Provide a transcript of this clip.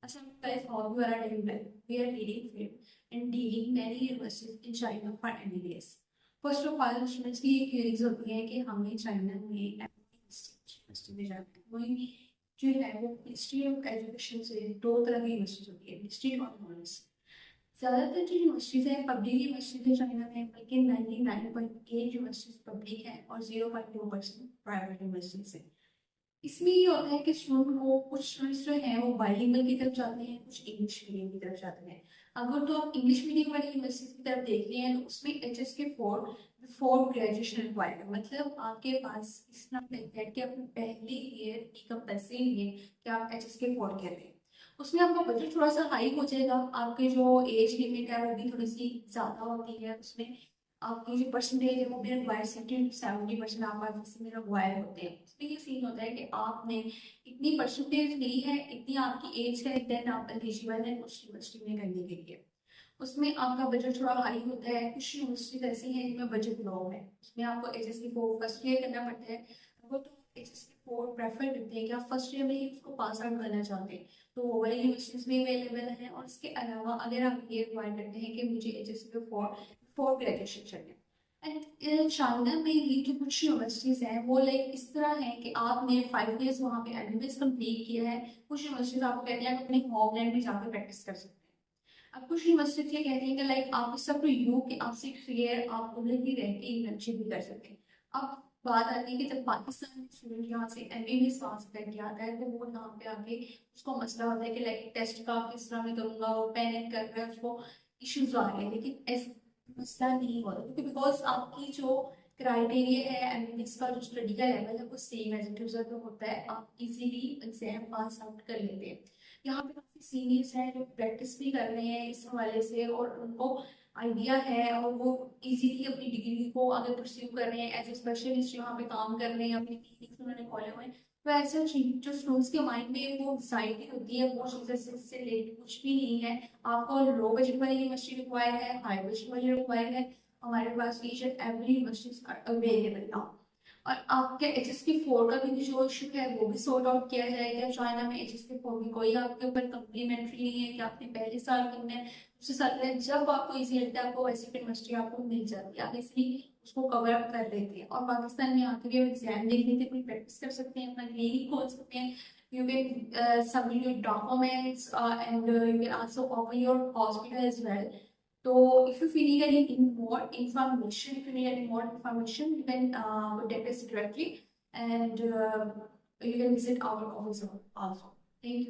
Assam guys, how you are doing well? We are leading field and dealing many universities in China for MBBS. First of all students की ये queries होती है कि हमें China में university में जाना है। वही जो है वो मिनिस्ट्री ऑफ एजुकेशन से दो तरह की यूनिवर्सिटीज होती है, मिनिस्ट्री और नॉलेज। ज़्यादातर जो यूनिवर्सिटीज हैं पब्लिक यूनिवर्सिटीज है चाइना में, बल्कि 99.8 यूनिवर्सिटीज पब्लिक है और 0.2% प्राइवेट यूनिवर्सिटीज है। इसमें ये होता है कि स्टूडेंट को कुछ स्टूडेंट्स जो हैं वो बाइलिंगुअल की तरफ जाते हैं, कुछ इंग्लिश मीडियम की तरफ जाते हैं। अगर तो आप इंग्लिश मीडियम वाली यूनिवर्सिटी की तरफ देख रहे हैं तो उसमें HSK4 बिफोर ग्रेजुएशन रिक्वायर्ड है, मतलब आपके पास इतना है कि अपने पहले ईयर की कंपल्सरी है कि आप HSK4 कह रहे हैं। उसमें आपका बजट थोड़ा सा हाई हो जाएगा, आपके जो एज लिमिट है वो भी थोड़ी सी ज़्यादा होती है। उसमें आपकी जो परसेंटेज है वो भी रिक्वायर 70% आप इसमें रिक्वायर होते हैं। इसमें ये सीन होता है कि आपने इतनी परसेंटेज ली है, इतनी आपकी एज है, देन आप एलिजिबल है उस यूनिवर्सिटी में करने के लिए। उसमें आपका बजट थोड़ा हाई होता है। कुछ यूनिवर्सिटीज ऐसी हैं जिनमें बजट लो है, उसमें आपको HSK4 फर्स्ट ईयर करना पड़ता है। वो तो HSK4 प्रेफर करते हैं कि आप फर्स्ट ईयर में ही उसको पास आउट करना चाहते हैं, तो वो वाली यूनिवर्सिटीज भी अवेलेबल है। और इसके अलावा अगर आप ये रिक्वायर करते हैं कि मुझे HSK4 फॉर ग्रेजुएशन चाहिए, एंड चाइना में ये जो कुछ यूनिवर्सिटीज हैं वो लाइक इस तरह है कि आपने 5 ईयर्स वहाँ पे MBBS कंप्लीट किया है। कुछ यूनिवर्सिटीज आपको कहते हैं आप अपने होमलैंड में जाकर प्रैक्टिस कर सकते हैं। अब कुछ यूनिवर्सिटी ये कहते हैं कि लाइक आप इस सब यू कि आप 6 ईयर आप उधर ही रह के इंटर्नशिप भी कर सकते हैं। अब बात आती है कि जब पाकिस्तान में स्टूडेंट यहाँ से MBBS पास करके आता है तो वो यहाँ पे आके उसको मसला होता है कि लाइक टेस्ट का किस तरह मैं करूँगा, वो पैनिक कर रहा है, उसको इश्यूज आ रहे हैं। लेकिन ऐसा मसला नहीं होता क्योंकि बिकॉज आपकी जो क्राइटेरिया है MBBS का, जो स्टडी का लेवल है वो सेम एज इट यूजर में होता है। आप इजीली एग्जाम पास आउट कर लेते हैं। यहाँ पे काफी सीनियर्स हैं जो प्रैक्टिस भी कर रहे हैं इस हवाले से और उनको आइडिया है और वो इजीली अपनी डिग्री को आगे परस्यू कर रहे हैं, एज ए स्पेशलिस्ट यहाँ पे काम कर रहे हैं, अपनी टेक्निक्स उन्होंने खोले हुए हैं। तो ऐसा जो स्टूडेंट्स के माइंड में वो एंग्जाइटी होती है वो चीज़ें से रिलेटेड कुछ भी नहीं है। आपको लो बजट वाली यूनिवर्सिटी रिक्वायर है, हाई बजट वाली रिक्वायर है, हमारे पास each and every universities are available now. और आपके HSK4 का भी जो इशू है वो भी सॉर्ट आउट किया जाएगा। चाइना में HSK4 की कोई आपके ऊपर कम्प्लीमेंट्री नहीं है कि आपने पहले साल करना है, दूसरे साल में जब आपको इजी लगता है आपको वैसी यूनिवर्सिटी आपको मिल जाती है, आप इसलिए उसको कवर अप कर लेते हैं। और पाकिस्तान में आके भी एग्जाम देख लेते हैं, प्रैक्टिस कर सकते हैं, अपना क्लिनिक खोल सकते हैं। You can submit your documents and you can also open your hospital as well. So if you need any more information, you can contact us directly and you can visit our office also. Thank you.